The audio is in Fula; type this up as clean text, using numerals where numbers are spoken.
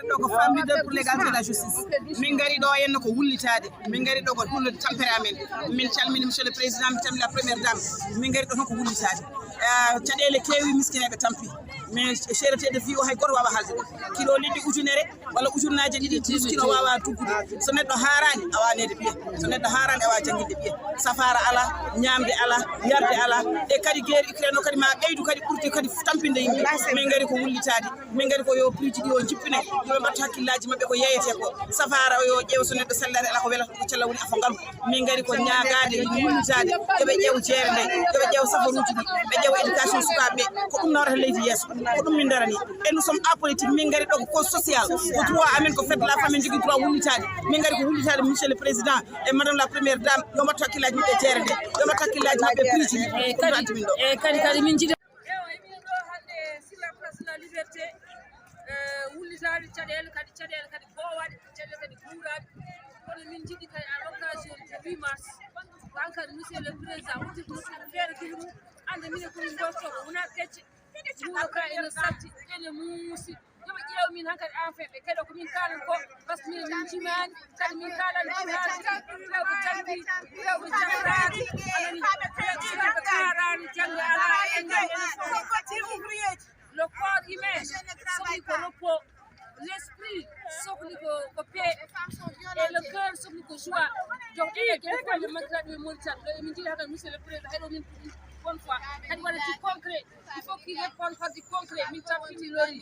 ɗo ko femme leader pour l'égalité de la justice min gari ɗo henno ko wullitade min gari ɗo ko hulnude tampere amen min calmini monsieur le président min calmini la première dame min gari ɗo tan ko wullitade caɗele kewi miskineɓe tampi mais cherté de vie o hay goto wawa haalde kilo liɗɗi ujunere walla ujunnaje ɗiɗi miskino wawa tuggude so neɗɗo harani a wawa nede ɓiye so neɗɗo harani a wawa jangguinde ɓiye safara ala ñamde ala yarde ala e kadi guerre Ukraine o kadi ma ɓeydu kadi ɓurti kadi tampinde yimɓe min gari ko wullitade min gari ko yo prix ɗi o jippine yoɓe mbattu hakkillaji mabɓe ko yeyete ko safara o yo ƴeew so neɗɗo sellare ala ko welata ko cella woni afo ngalu min gari ko ñagade wullitade yoɓe ƴeew jeere nde yoɓe ƴeew safaruji ɗi ɓe ƴeew éducation sukaɓeɓe ko ɗum nawrata leydi yesso ko ɗum min darani et nous sommes apolitique min gari ɗo ko cause social ko droit amen ko fedde la famille jogui droit wullitade min gari ko wullitade monsieur le président et madame la première dame yo mbattu hakkillaji mabɓe jeere nde yo mbattu hakkillaji mabɓe prix ji ɗi kadi min jiiɗi sur la place de la liberté wullitade caɗele kadi bowaɗe caɗele kadi guuraɗe kono min jiiɗi kadi à l'occasion du 8 mars kankadi monsieur le président wuddito feere kili mum ande minen komin gortoɓe wona kecce wuuro ka ene satti ene muusi yoɓe ƴeew min hankkadi enfin ɓe keɗo komin kalan ko par ce que min min jimani kadi min kalani jimaaji rewɓe janggi rewɓe jangrani anani rewɓe karani jangga ala engal ene fof le corps humain sohli ko repos l'esprit sohli ko paix et le cœur sohli ko joie donc ɗiɗe gueɗe fof nde mankiraɗe ɓe moni tan ɗo emin jiiɗi hakkadi monsieur le président heɗo min bonne fois kadi waɗa du concret il faut qu'il réponde par du concret min tampiti lori